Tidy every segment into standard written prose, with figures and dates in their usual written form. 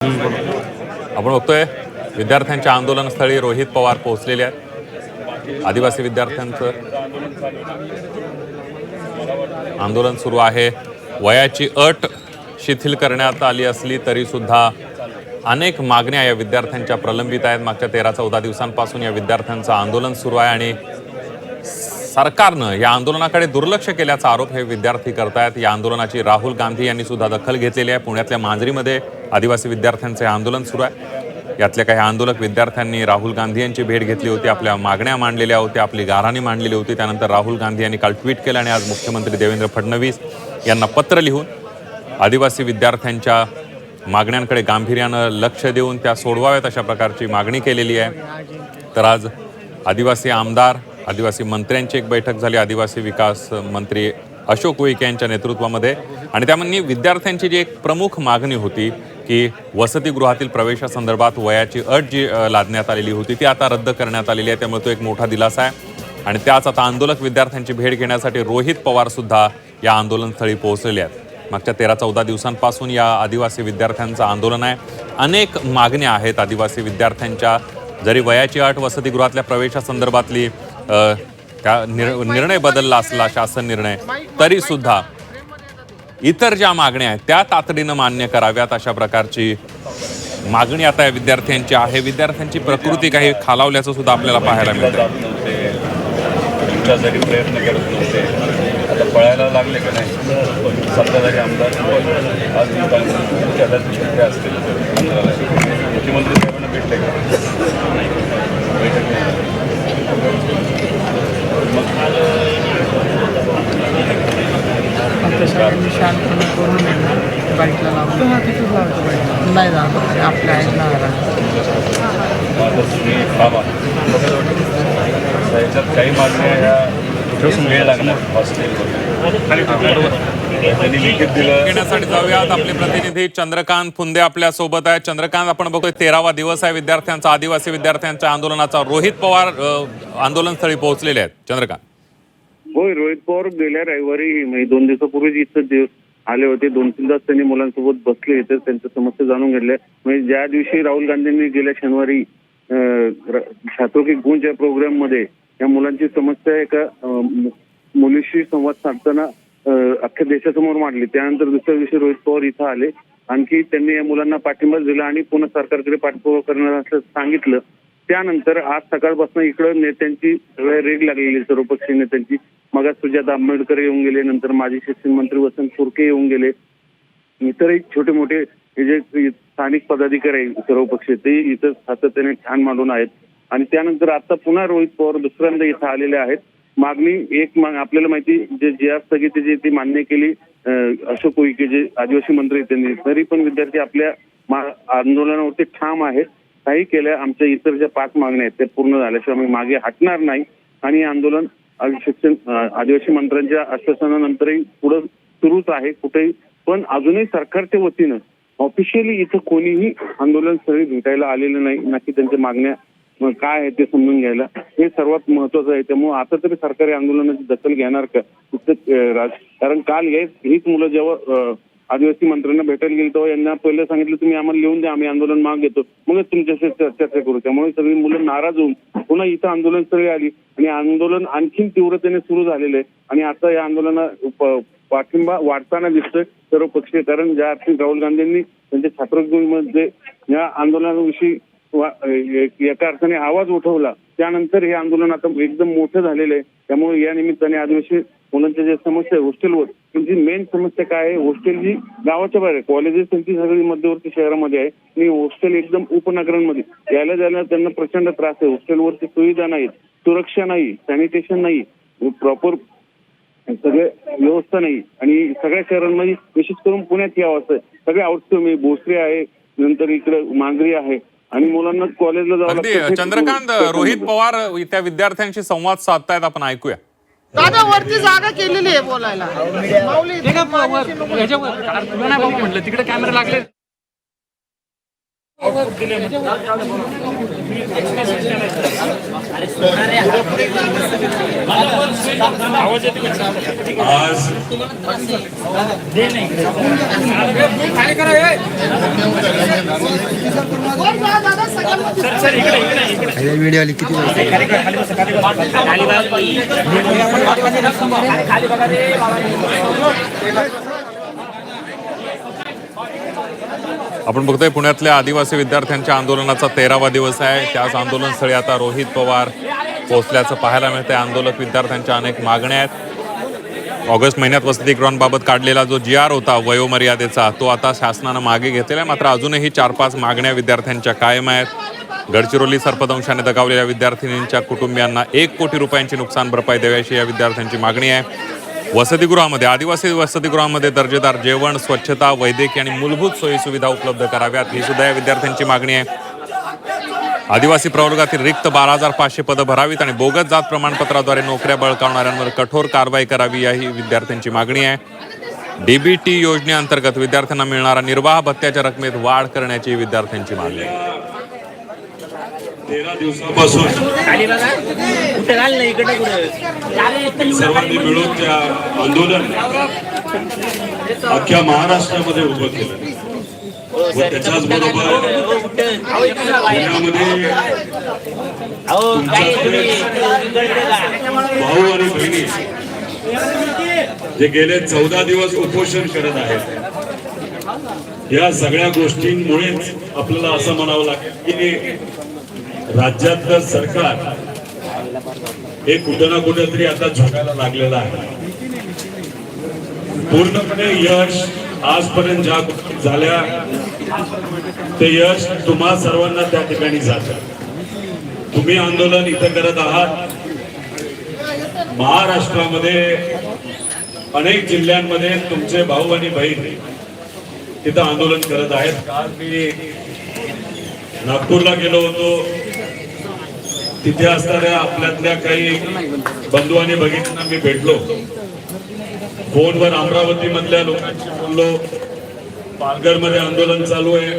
आपण बघतोय विद्यार्थ्यांच्या आंदोलनस्थळी रोहित पवार पोहोचलेले आहेत। आदिवासी विद्यार्थ्यांचं आंदोलन सुरू आहे। वयाची अट शिथिल करण्यात आली असली तरी सुद्धा अनेक मागण्या या विद्यार्थ्यांच्या प्रलंबित आहेत। मागच्या 13-14 दिवसांपासून या विद्यार्थ्यांचं आंदोलन सुरू आहे आणि सरकारनं या आंदोलनाकडे दुर्लक्ष केल्याचा आरोप हे विद्यार्थी करतायत। या आंदोलनाची राहुल गांधी यांनी सुद्धा दखल घेतलेली आहे। पुण्यातल्या मांजरीमध्ये आदिवासी विद्यार्थ्यांचे आंदोलन सुरू आहे। यातल्या काही आंदोलक विद्यार्थ्यांनी राहुल गांधी यांची भेट घेतली होती, आपल्या मागण्या मांडलेल्या होत्या, आपली गाऱ्हाणी मांडलेली होती। त्यानंतर राहुल गांधी यांनी काल ट्विट केलं आणि आज मुख्यमंत्री देवेंद्र फडणवीस यांना पत्र लिहून आदिवासी विद्यार्थ्यांच्या मागण्यांकडे गांभीर्यानं लक्ष देऊन त्या सोडवाव्यात अशा प्रकारची मागणी केलेली आहे। तर आज आदिवासी आमदार, आदिवासी मंत्र्यांची एक बैठक झाली, आदिवासी विकास मंत्री अशोक उईके यांच्या नेतृत्वामध्ये, आणि त्यामध्ये विद्यार्थ्यांची जी एक प्रमुख मागणी होती की वसतिगृहातील प्रवेशासंदर्भात वयाची अट जी लादण्यात आलेली होती ती आता रद्द करण्यात आलेली आहे। त्यामुळे तो एक मोठा दिलासा आहे आणि त्याच आता आंदोलक विद्यार्थ्यांची भेट घेण्यासाठी रोहित पवार सुद्धा या आंदोलनस्थळी पोहोचलेले आहेत। मागच्या 13-14 दिवसांपासून या आदिवासी विद्यार्थ्यांचं आंदोलन आहे। अनेक मागण्या आहेत आदिवासी विद्यार्थ्यांच्या। जरी वयाची अट वसतिगृहातल्या प्रवेशासंदर्भातली निर्णय बदलला असला, शासन निर्णय, तरी सुद्धा इतर ज्या मागण्या आहेत त्या तातडीनं मान्य कराव्यात अशा प्रकारची मागणी आता या विद्यार्थ्यांची आहे। विद्यार्थ्यांची प्रकृती काही खालावल्याचं सुद्धा आपल्याला पाहायला मिळतं। प्रयत्न करत नव्हते, आता पळायला लागले का नाही। सत्ताधारी आमदार आज शक्य असतील मुख्यमंत्री साहेबांना भेटले का? बैठक सगळ्यांनी शांतपणे करून बाईकला लावतो, हा तिथंच लावतो बाईक नाही जाणार आपल्या ऐकणार याच्यात काही मागण्या ह्या वेळ लागणार घेण्यासाठी जाऊयात। आपले प्रतिनिधी चंद्रकांत फुंदे आपल्या सोबत आहे। चंद्रकांत, आपण बघतोय 13वा दिवस आहे विद्यार्थ्यांचा, आदिवासी विद्यार्थ्यांच्या आंदोलनाचा। रोहित पवार आंदोलनस्थळी पोहोचलेले आहेत। चंद्रकांत, होय, रोहित पवार गेल्या रविवारी 2 दिवसापूर्वी इथं आले होते। 2-3 तास त्यांनी मुलांसोबत बसले होते, त्यांच्या समस्या जाणून घेतल्या। म्हणजे ज्या दिवशी राहुल गांधींनी गेल्या शनिवारी छात्रों की गूंज या प्रोग्राम मध्ये या मुलांची समस्या एका मुलीशी संवाद साधताना अख्ख्या देशासमोर मांडली। त्यानंतर दुसऱ्या दिवशी रोहित पवार इथं आले, आणखी त्यांनी या मुलांना पाठिंबा दिला आणि पुन्हा सरकारकडे पाठपुरावा करणार असं सांगितलं। त्यानंतर आज सकाळपासून इकडं नेत्यांची रेग लागलेली, सर्वपक्षीय नेत्यांची। मग सुजाता आंबेडकर येऊन गेले, नंतर माजी शिक्षण मंत्री वसंत फुरके येऊन गेले, इतरही छोटे मोठे जे स्थानिक पदाधिकारी आहेत सर्वपक्षीय ते इथं सातत्याने ठाण मांडून आहेत। आणि त्यानंतर आता पुन्हा रोहित पवार दुसऱ्यांदा इथं आलेले आहेत। मागणी आपल्याला माहिती, जे जी आर स्थगितीची ती मान्य केली अशोक उईके जे आदिवासी मंत्री, त्यांनी तरी पण विद्यार्थी आपल्या आंदोलनावरती ठाम आहेत। काही केल्या, आमच्या इतर ज्या 5 मागण्या आहेत त्या पूर्ण झाल्याशिवाय आम्ही मागे हटणार नाही आणि आंदोलन शिक्षण आदिवासी मंत्र्यांच्या आश्वासनानंतरही पुढे सुरूच आहे कुठेही। पण अजूनही सरकारच्या वतीनं ऑफिशियली इथं कोणीही आंदोलनस्थळी भेटायला आलेलं नाही, ना की त्यांच्या मागण्या काय आहे ते समजून घ्यायला, हे सर्वात महत्वाचं आहे। त्यामुळे आता तरी सरकारी आंदोलनाची दखल घेणार का कारण काल हीच मुलं जेव्हा आदिवासी मंत्र्यांना भेटायला गेली तेव्हा यांना पहिलं सांगितलं तुम्ही आम्हाला लिहून द्या, आम्ही आंदोलन माग घेतो, मग तुमच्याशी चर्चा करू। त्यामुळे सगळी मुलं नाराज होऊन पुन्हा इथं आंदोलनस्थळी आली आणि आंदोलन आणखीन तीव्रतेने सुरू झालेलं आहे। आणि आता या आंदोलना पाठिंबा वाढताना दिसतोय सर्व पक्षीय, कारण ज्या अर्थी राहुल गांधींनी त्यांच्या छात्रवृत्तीमध्ये या आंदोलनाविषयी एका अर्थाने आवाज उठवला, त्यानंतर हे आंदोलन आता एकदम मोठं झालेलं आहे। त्यामुळे या निमित्ताने आदिवासी मुलांच्या ज्या समस्या आहे हॉस्टेलवर, त्यांची मेन समस्या काय आहे, हॉस्टेल जी गावाच्या बाहेर आहे, कॉलेजेस त्यांची सगळी मध्यवर्ती शहरामध्ये आहे आणि हॉस्टेल एकदम उपनगरांमध्ये, यायला जायला त्यांना प्रचंड त्रास आहे। हॉस्टेलवरती सुविधा नाहीत, सुरक्षा नाही, सॅनिटेशन नाही, प्रॉपर सगळे व्यवस्था नाही आणि सगळ्या शहरांमध्ये विशेष करून पुण्यात ही अवस्था आहे। सगळे आउटस्कम भोसरी आहे, नंतर इकडे मांजरी आहे आणि मुलांना कॉलेजला जावं लागतं। चंद्रकांत, रोहित पवार त्या विद्यार्थ्यांशी संवाद साधतायत, आपण ऐकूया। दादा वरती जागा केलेली आहे बोलायला, म्हटलं तिकडे कॅमेरा लागले। आज व्हिडिओ आली किती आपण बघतोय पुण्यातल्या आदिवासी विद्यार्थ्यांच्या आंदोलनाचा 13वा दिवस आहे. त्याच आंदोलनस्थळी आता रोहित पवार पोहोचल्याचं पाहायला मिळतंय. आंदोलक विद्यार्थ्यांच्या अनेक मागण्या आहेत. ऑगस्ट महिन्यात वसतिगृहांबाबत काढलेला जो GR होता वयोमर्यादेचा, तो आता शासनानं मागे घेतलेला आहे. मात्र अजूनही 4-5 मागण्या विद्यार्थ्यांच्या कायम आहेत. गडचिरोली सर्पदंशाने दगावलेल्या विद्यार्थिनींच्या कुटुंबियांना 1 कोटी रुपयांची नुकसान भरपाई द्यावी अशी या विद्यार्थ्यांची मागणी आहे. वसतिगृहामध्ये, आदिवासी वसतिगृहामध्ये दर्जेदार जेवण, स्वच्छता, वैद्यकीय आणि मूलभूत सोयीसुविधा उपलब्ध कराव्यात ही सुद्धा या विद्यार्थ्यांची मागणी आहे. आदिवासी प्रवर्गातील रिक्त 12,500 पदं भरावीत आणि बोगस जात प्रमाणपत्राद्वारे नोकऱ्या बळकावणाऱ्यांवर कठोर कारवाई करावी ही विद्यार्थ्यांची मागणी आहे. DBT योजनेअंतर्गत विद्यार्थ्यांना मिळणारा निर्वाह भत्त्याच्या रकमेत वाढ करण्याची विद्यार्थ्यांची मागणी आहे. 13 दिवसापासून सर्वांनी मिळून त्या आंदोलन अख्ख्या महाराष्ट्रामध्ये उभं केलं व त्याच्याच बरोबर पुण्यामध्ये भाऊ आणि बहिणी जे गेले 14 दिवस उपोषण करत आहेत, या सगळ्या गोष्टींमुळेच आपल्याला असं म्हणावं लागेल की राज्यातलं सरकार हे कुठं ना कुठेतरी आता झोकायला लागलेलं आहे. पूर्णपणे यश आजपर्यंत ज्या गोष्टी झाल्या ते यश तुम्हा सर्वांना त्या ठिकाणी जातं. तुम्ही आंदोलन इथं करत आहात. महाराष्ट्रामध्ये अनेक जिल्ह्यांमध्ये तुमचे भाऊ आणि बहीण तिथं आंदोलन करत आहेत. काल मी नागपूरला गेलो होतो. तिथे असणाऱ्या आपल्यातल्या काही बंधू आणि भगिनींना मी भेटलो. फोनवर अमरावती मधल्या लोकांशी बोललो. पालघरमध्ये आंदोलन चालू आहे,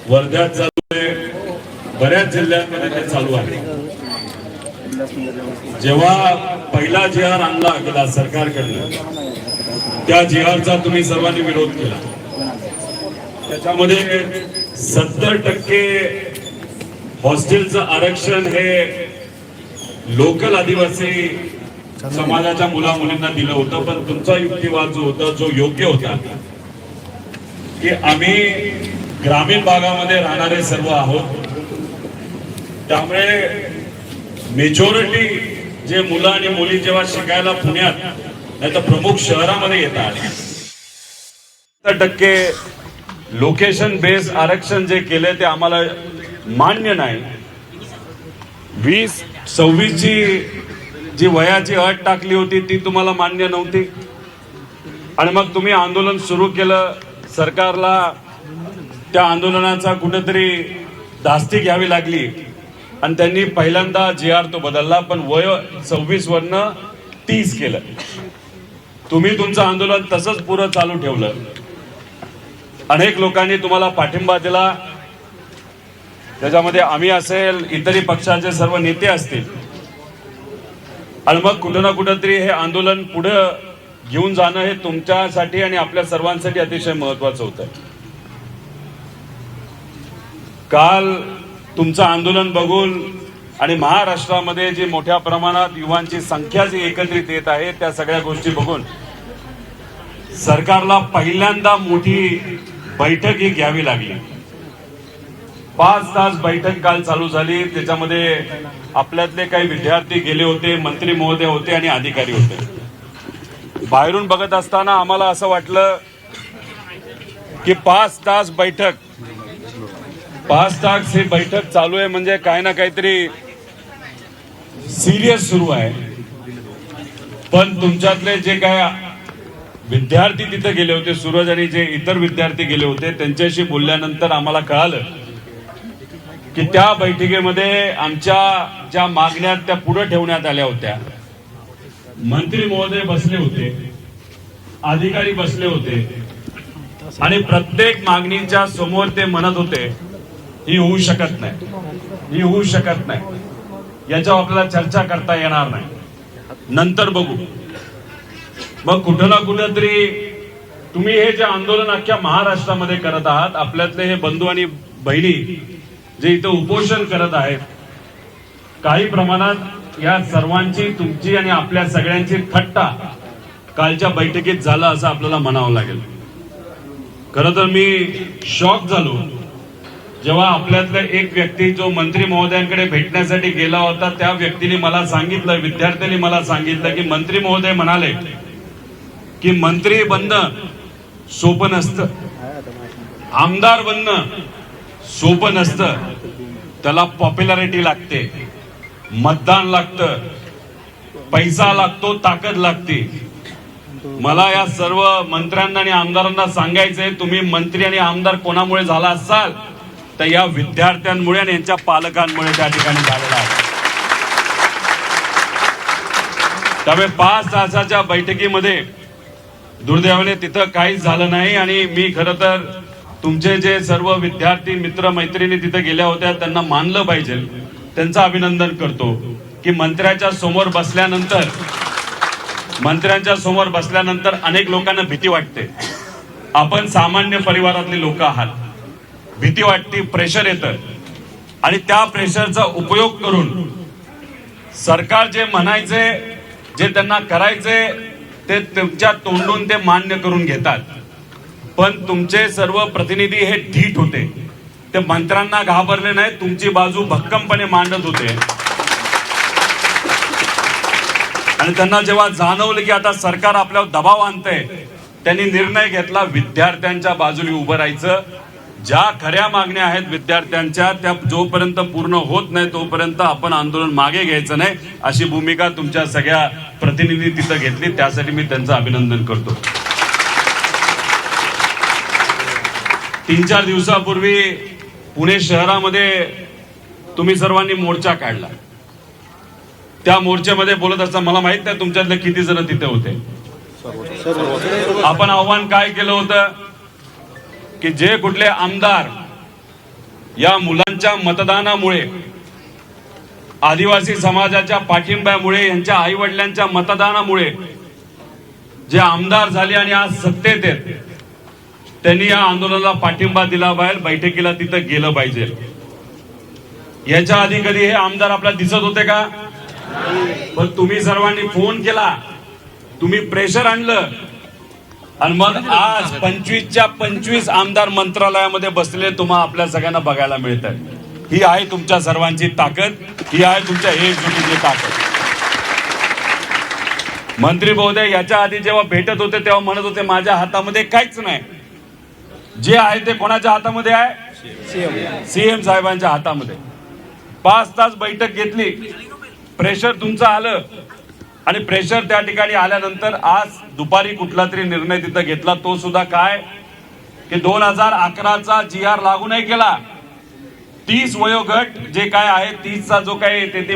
वर्ध्यात चालू आहे, बऱ्याच जिल्ह्यांमध्ये ते चालू आहे. जेव्हा पहिला GR आणला गेला सरकारकडनं, त्या GRचा तुम्ही सर्वांनी विरोध केला. त्याच्यामध्ये 70% हॉस्टेलचं आरक्षण हे लोकल आदिवासी समाजाच्या मुला मुलींना दिलं होतं. पण तुमचा युक्तिवाद जो होता, जो योग्य होता, की आम्ही ग्रामीण भागामध्ये राहणारे सर्व आहोत, त्यामुळे मेजॉरिटी जे मुलं आणि मुली जेव्हा शिकायला पुण्यात नाही तर प्रमुख शहरामध्ये येतात, 70% लोकेशन बेस आरक्षण जे केले ते आम्हाला मान्य नाही. 20-26 जी वयाची अट टाकली होती ती तुम्हाला मान्य नव्हती. आणि मग तुम्ही आंदोलन सुरू केलं. सरकारला त्या आंदोलनाचा कुठेतरी धास्ती घ्यावी लागली आणि त्यांनी पहिल्यांदा GR तो बदलला, पण वय 26 वरनं 30 केलं. तुम्ही तुमचं आंदोलन तसंच पुरं चालू ठेवलं. अनेक लोकांनी तुम्हाला पाठिंबा दिला. त्याच्यामध्ये आम्ही असेल, इतरही पक्षाचे सर्व नेते असतील. आणि मग कुठं ना कुठंतरी हे आंदोलन पुढे घेऊन जाणं हे तुमच्यासाठी आणि आपल्या सर्वांसाठी अतिशय महत्वाचं होतं. काल तुमचं आंदोलन बघून आणि महाराष्ट्रामध्ये जी मोठ्या प्रमाणात युवांची संख्या जी एकत्रित येत आहे, त्या सगळ्या गोष्टी बघून सरकारला पहिल्यांदा मोठी बैठक ही घ्यावी लागली. 5 तास बैठक काल चालू झाली. त्याच्यामध्ये आपल्यातले काही विद्यार्थी गेले होते, मंत्री महोदय होते आणि अधिकारी होते. बाहेरून बघत असताना आम्हाला असं वाटलं की 5 तास ही बैठक चालू आहे म्हणजे काही ना काहीतरी सिरियस सुरू आहे. पण तुमच्यातले जे काय विद्यार्थी तिथे गेले होते, सूरज आणि जे इतर विद्यार्थी गेले होते, त्यांच्याशी बोलल्यानंतर आम्हाला कळालं की त्या बैठकीमध्ये आमच्या ज्या मागण्या त्या पुढे ठेवण्यात आल्या होत्या. मंत्री महोदय बसले होते, अधिकारी बसले होते आणि प्रत्येक मागणीच्या समोर ते म्हणत होते ही होऊ शकत नाही, ही होऊ शकत नाही. याच्यावर आपल्याला चर्चा करता येणार नाही. नंतर बघू. मग कुठं ना कुठं तरी तुम्ही हे जे आंदोलन अख्ख्या महाराष्ट्रामध्ये करत आहात, आपल्यातले हे बंधू आणि बहिणी जे इथं उपोषण करत आहेत, काही प्रमाणात या सर्वांची, तुमची आणि आपल्या सगळ्यांची थट्टा कालच्या बैठकीत झाला असं आपल्याला म्हणावं लागेल. खरं तर मी शॉक झालो जेव्हा आपल्यातला एक व्यक्ती जो मंत्री महोदयांकडे भेटण्यासाठी गेला होता, त्या व्यक्तीने मला सांगितलं, विद्यार्थ्यांनी मला सांगितलं की मंत्री महोदय म्हणाले की मंत्री बनणं सोपं नसतं, आमदार बनणं सोपं नसतं, त्याला पॉप्युलॅरिटी लागते, मतदान लागतं, पैसा लागतो, ताकद लागते. मला या सर्व मंत्र्यांना आणि आमदारांना सांगायचंय, तुम्ही मंत्री आणि आमदार कोणामुळे झाला असाल तर या विद्यार्थ्यांमुळे आणि यांच्या पालकांमुळे त्या ठिकाणी झालेला आहे. त्यामुळे 5 तासाच्या बैठकीमध्ये दुर्दैवाने तिथं काहीच झालं नाही. आणि मी खरं तर तुमचे जे सर्व विद्यार्थी मित्र मैत्रिणी तिथं गेल्या होत्या त्यांना मानलं पाहिजे, त्यांचं अभिनंदन करतो की मंत्र्यांच्या समोर बसल्यानंतर अनेक लोकांना भीती वाटते. आपण सामान्य परिवारातले लोक आहात, भीती वाटते, प्रेशर येतं आणि त्या प्रेशरचा उपयोग करून सरकार जे म्हणायचे, जे त्यांना करायचे ते तुमच्या तोंडून ते मान्य करून घेतात. पण तुमचे सर्व प्रतिनिधी हे ढीठ होते, ते मंत्र्यांना घाबरले नाही, तुमची बाजू भक्कमपणे मांडत होते. आणि त्यांना जेव्हा जाणवलं की आता सरकार आपल्यावर दबाव आणतंय, त्यांनी निर्णय घेतला विद्यार्थ्यांच्या बाजूने उभं राहायचं. ज्या खऱ्या मागण्या आहेत विद्यार्थ्यांच्या त्या जोपर्यंत पूर्ण होत नाही तोपर्यंत आपण आंदोलन मागे घ्यायचं नाही, अशी भूमिका तुमच्या सगळ्या प्रतिनिधी तिथं घेतली. त्यासाठी मी त्यांचं अभिनंदन करतो. 3-4 दिवसापूर्वी पुणे शहरामध्ये तुम्ही सर्वांनी मोर्चा काढला. त्या मोर्चामध्ये बोलत असताना मला माहित नाही तुमच्यातले किती जण तिथे होते. आपण आव्हान काय केलं होतं की जे कुठले आमदार या मुलांच्या मतदानामुळे, आदिवासी समाजाच्या पाठिंब्यामुळे, यांच्या आई वडिलांच्या मतदानामुळे जे आमदार झाले आणि आज सत्तेत आहेत, त्यांनी या आंदोलनाला पाठिंबा दिला पाहिजे, बैठकीला तिथं गेलं पाहिजे. याच्या आधी कधी हे आमदार आपल्याला दिसत होते का? पण तुम्ही सर्वांनी फोन केला, तुम्ही प्रेशर आणलं आणि मग आज 25च्या 25 आमदार मंत्रालयामध्ये बसलेले तुम्हा आपल्या सगळ्यांना बघायला मिळत आहे. ही आहे तुमच्या सर्वांची ताकद, ही आहे तुमच्या एकजुटीची ताकद. मंत्री महोदय याच्या आधी जेव्हा भेटत होते तेव्हा म्हणत होते माझ्या हातामध्ये काहीच नाही, जे आहे ते कोणाच्या हातामध्ये आहे? सीएम साहेबांच्या हातामध्ये. 5 तास बैठक घेतली, प्रेशर तुमचं आलं आणि प्रेशर त्या ठिकाणी आल्यानंतर आज दुपारी कुठला तरी निर्णय तिथं घेतला. तो सुद्धा काय की 2011चा GR लागू नाही केला. 30 वयोगट जे काय आहे, 30चा जो काय ते